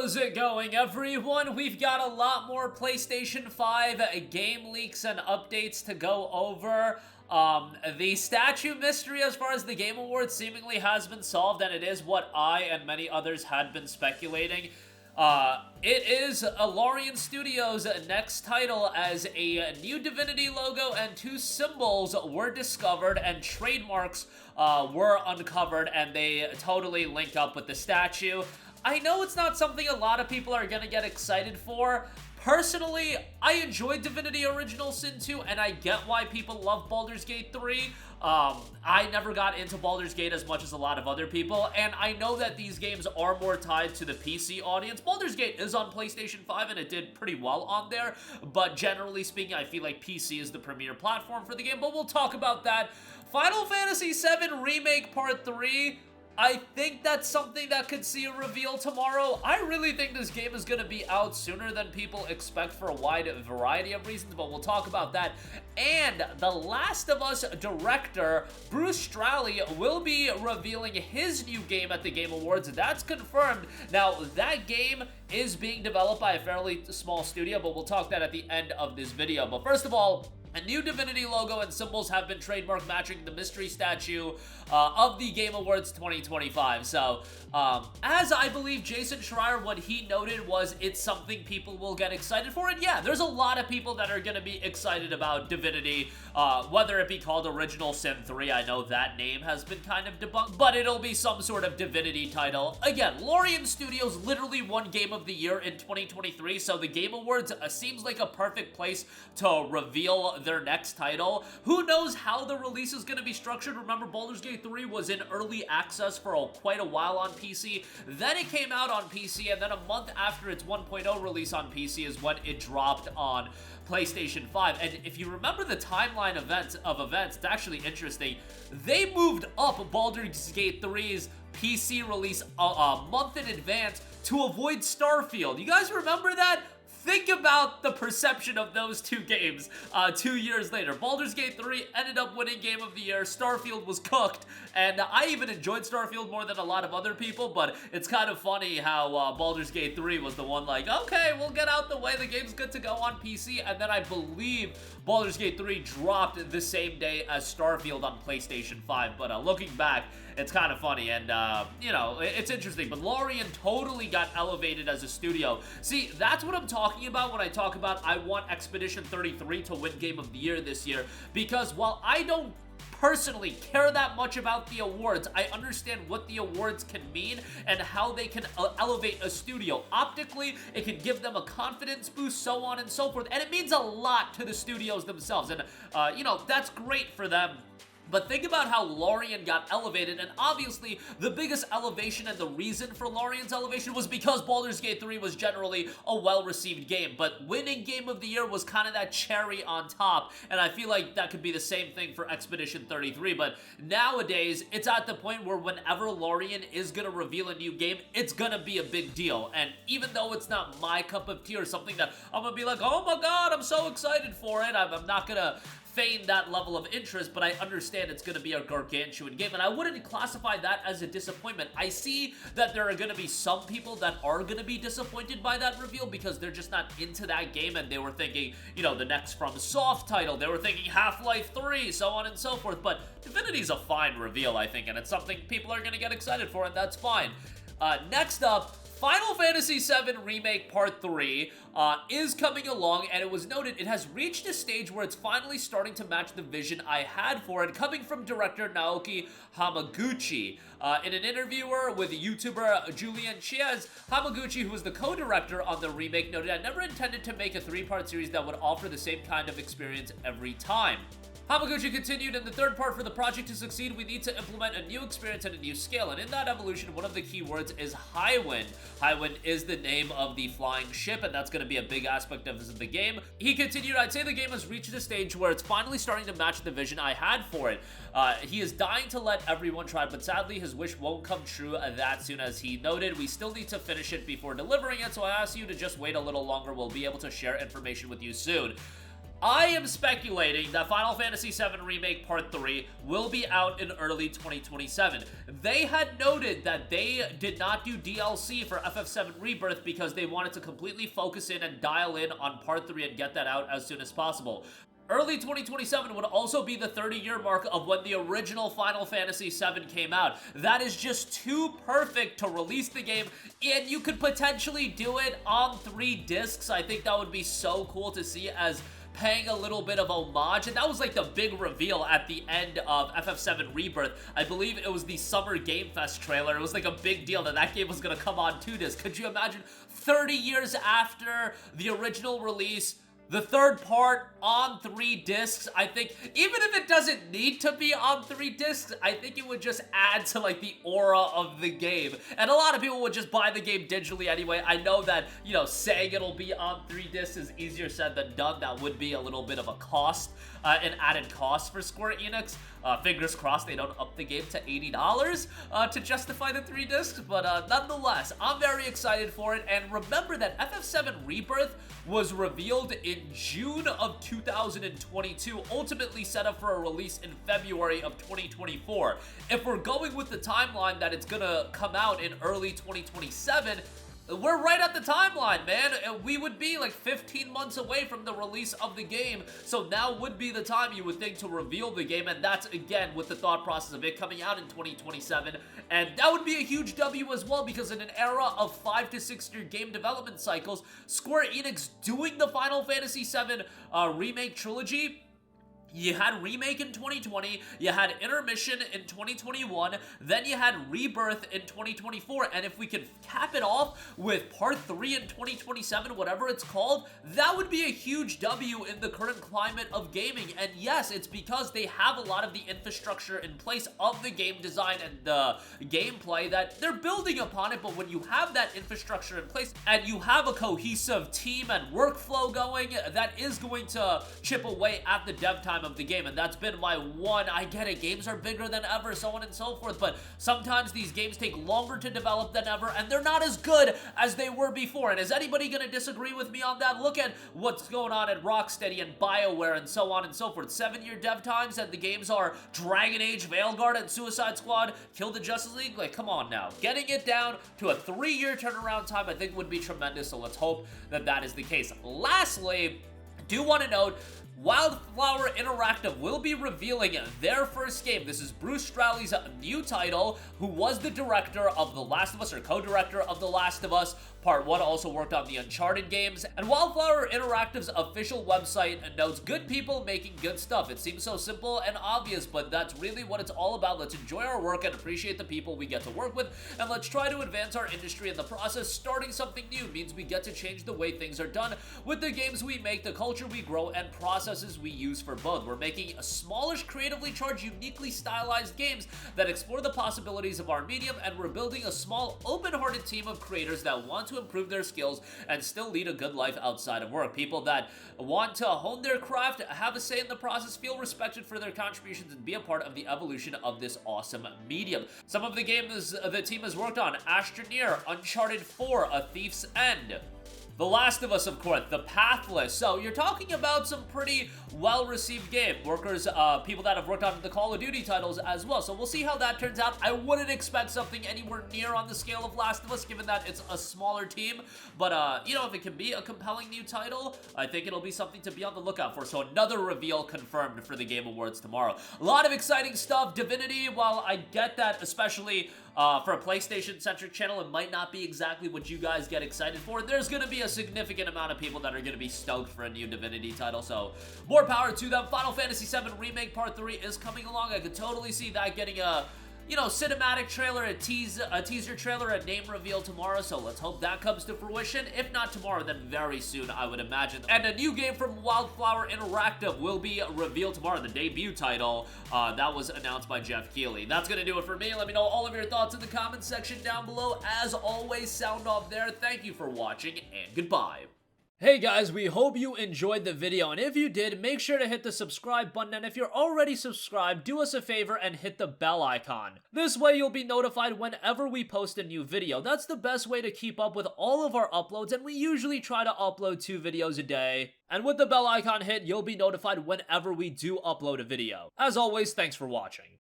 How's it going, everyone? We've got a lot more PlayStation 5 game leaks and updates to go over. The statue mystery as far as the Game Awards seemingly has been solved, and it is what I and many others had been speculating. It is Larian Studios' next title, as a new Divinity logo and two symbols were discovered and trademarks were uncovered, and they totally link up with the statue. I know it's not something a lot of people are gonna get excited for. Personally, I enjoyed Divinity Original Sin 2, and I get why people love Baldur's Gate 3. I never got into Baldur's Gate as much as a lot of other people, and I know that these games are more tied to the PC audience. Baldur's Gate is on PlayStation 5, and it did pretty well on there, but generally speaking, I feel like PC is the premier platform for the game, but we'll talk about that. Final Fantasy VII Remake Part 3... I think that's something that could see a reveal tomorrow. I really think this game is going to be out sooner than people expect for a wide variety of reasons, but we'll talk about that. And The Last of Us director Bruce Straley will be revealing his new game at the Game Awards. That's confirmed. Now, that game is being developed by a fairly small studio, but we'll talk that at the end of this video. But first of all, a new Divinity logo and symbols have been trademarked, matching the mystery statue of the Game Awards 2025. So, as I believe Jason Schreier, what he noted was it's something people will get excited for. And yeah, there's a lot of people that are going to be excited about Divinity, whether it be called Original Sin 3. I know that name has been kind of debunked, but it'll be some sort of Divinity title. Again, Larian Studios literally won Game of the Year in 2023, so the Game Awards seems like a perfect place to reveal their next title. Who knows how the release is going to be structured? Remember, Baldur's Gate 3 was in early access for quite a while on PC. Then it came out on PC, and then a month after its 1.0 release on PC is when it dropped on PlayStation 5. And if you remember the timeline of events, it's actually interesting. They moved up Baldur's Gate 3's PC release a month in advance to avoid Starfield. You guys remember that? Think about the perception of those two games 2 years later. Baldur's Gate 3 ended up winning Game of the Year. Starfield was cooked, and I even enjoyed Starfield more than a lot of other people, but it's kind of funny how Baldur's Gate 3 was the one like, okay, we'll get out the way, the game's good to go on PC, and then I believe Baldur's Gate 3 dropped the same day as Starfield on PlayStation 5, but looking back, it's kind of funny, and, you know, it's interesting, but Larian totally got elevated as a studio. See, that's what I'm talking about when I talk about I want Expedition 33 to win Game of the Year this year, because while I don't personally care that much about the awards, I understand what the awards can mean and how they can elevate a studio. Optically, it can give them a confidence boost, so on and so forth, and it means a lot to the studios themselves, and, you know, that's great for them. But think about how Larian got elevated, and obviously the biggest elevation and the reason for Larian's elevation was because Baldur's Gate 3 was generally a well-received game, but winning Game of the Year was kind of that cherry on top, and I feel like that could be the same thing for Expedition 33, but nowadays, it's at the point where whenever Larian is gonna reveal a new game, it's gonna be a big deal, and even though it's not my cup of tea or something that I'm gonna be like, oh my god, I'm so excited for it, I'm not gonna feign that level of interest, but I understand it's going to be a gargantuan game, and I wouldn't classify that as a disappointment. I see that there are going to be some people that are going to be disappointed by that reveal because they're just not into that game, and they were thinking, you know, the next FromSoft title, they were thinking Half-Life 3, so on and so forth, but Divinity's a fine reveal, I think, and it's something people are going to get excited for, and that's fine. Next up, Final Fantasy VII Remake Part 3 is coming along, and it was noted it has reached a stage where it's finally starting to match the vision I had for it, coming from director Naoki Hamaguchi. In an interview with YouTuber Julian Chiez, Hamaguchi, who was the co-director on the remake, noted, "I never intended to make a 3-part series that would offer the same kind of experience every time." Hamaguchi continued, "In the third part, for the project to succeed, we need to implement a new experience and a new scale, and in that evolution, one of the key words is Highwind. Highwind is the name of the flying ship, and that's going to be a big aspect of the game." He continued, "I'd say the game has reached a stage where it's finally starting to match the vision I had for it. He is dying to let everyone try, but sadly, his wish won't come true that soon." As he noted, "We still need to finish it before delivering it, so I ask you to just wait a little longer. We'll be able to share information with you soon." I am speculating that Final Fantasy VII Remake Part 3 will be out in early 2027. They had noted that they did not do DLC for FF7 Rebirth because they wanted to completely focus in and dial in on Part 3 and get that out as soon as possible. Early 2027 would also be the 30-year mark of when the original Final Fantasy VII came out. That is just too perfect to release the game, and you could potentially do it on 3 discs. I think that would be so cool to see as paying a little bit of homage, and that was like the big reveal at the end of FF7 Rebirth. I believe it was the Summer Game Fest trailer. It was like a big deal that that game was gonna come on 2 discs. Could you imagine 30 years after the original release, the third part on 3 discs? I think even if it doesn't need to be on 3 discs, I think it would just add to like the aura of the game. And a lot of people would just buy the game digitally anyway. I know that, you know, saying it'll be on 3 discs is easier said than done. That would be a little bit of a cost, an added cost for Square Enix. Fingers crossed they don't up the game to $80 to justify the 3 discs, but nonetheless, I'm very excited for it. And remember that FF7 Rebirth was revealed in June of 2022, ultimately set up for a release in February of 2024. If we're going with the timeline that it's gonna come out in early 2027, we're right at the timeline, man. We would be like 15 months away from the release of the game, so now would be the time you would think to reveal the game, and that's again with the thought process of it coming out in 2027, and that would be a huge W as well, because in an era of 5 to 6 year game development cycles, Square Enix doing the Final Fantasy VII Remake trilogy. You had Remake in 2020, you had Intermission in 2021, then you had Rebirth in 2024, and if we could cap it off with Part 3 in 2027, whatever it's called, that would be a huge W in the current climate of gaming. And yes, it's because they have a lot of the infrastructure in place of the game design and the gameplay that they're building upon it, but when you have that infrastructure in place and you have a cohesive team and workflow going, that is going to chip away at the dev time of the game. And that's been my one. I get it, games are bigger than ever, so on and so forth, but sometimes these games take longer to develop than ever, and they're not as good as they were before. And is anybody gonna disagree with me on that? Look at what's going on at Rocksteady and BioWare and so on and so forth. 7-year dev times, and the games are Dragon Age, Veilguard, and Suicide Squad, Kill the Justice League. Like, come on now. Getting it down to a 3-year turnaround time, I think would be tremendous, so let's hope that that is the case. Lastly, I do want to note, Wildflower Interactive will be revealing their first game. This is Bruce Straley's new title, who was the director of The Last of Us, or co-director of The Last of Us. Part 1 also worked on the Uncharted games. And Wildflower Interactive's official website notes, good people making good stuff. It seems so simple and obvious, but that's really what it's all about. Let's enjoy our work and appreciate the people we get to work with, and let's try to advance our industry in the process. Starting something new means we get to change the way things are done with the games we make, the culture we grow, and processes we use for both. We're making a smallish, creatively charged, uniquely stylized games that explore the possibilities of our medium, and we're building a small, open-hearted team of creators that want to improve their skills and still lead a good life outside of work. People that want to hone their craft, have a say in the process, feel respected for their contributions, and be a part of the evolution of this awesome medium. Some of the games the team has worked on: Astroneer, Uncharted 4, A Thief's End, The Last of Us, of course, The Pathless. So you're talking about some pretty well-received game. Workers, people that have worked on the Call of Duty titles as well. So we'll see how that turns out. I wouldn't expect something anywhere near on the scale of Last of Us, given that it's a smaller team. But, you know, if it can be a compelling new title, I think it'll be something to be on the lookout for. So another reveal confirmed for the Game Awards tomorrow. A lot of exciting stuff. Divinity, while I get that, especially for a PlayStation-centric channel, it might not be exactly what you guys get excited for. There's going to be a significant amount of people that are going to be stoked for a new Divinity title, so more power to them. Final Fantasy VII Remake Part 3 is coming along. I could totally see that getting a, you know, cinematic trailer, a teaser trailer, a name reveal tomorrow, so let's hope that comes to fruition. If not tomorrow, then very soon, I would imagine. And a new game from Wildflower Interactive will be revealed tomorrow, the debut title. That was announced by Jeff Keighley. That's gonna do it for me. Let me know all of your thoughts in the comments section down below. As always, sound off there. Thank you for watching, and goodbye. Hey guys, we hope you enjoyed the video, and if you did, make sure to hit the subscribe button, and if you're already subscribed, do us a favor and hit the bell icon. This way you'll be notified whenever we post a new video. That's the best way to keep up with all of our uploads, and we usually try to upload 2 videos a day. And with the bell icon hit, you'll be notified whenever we do upload a video. As always, thanks for watching.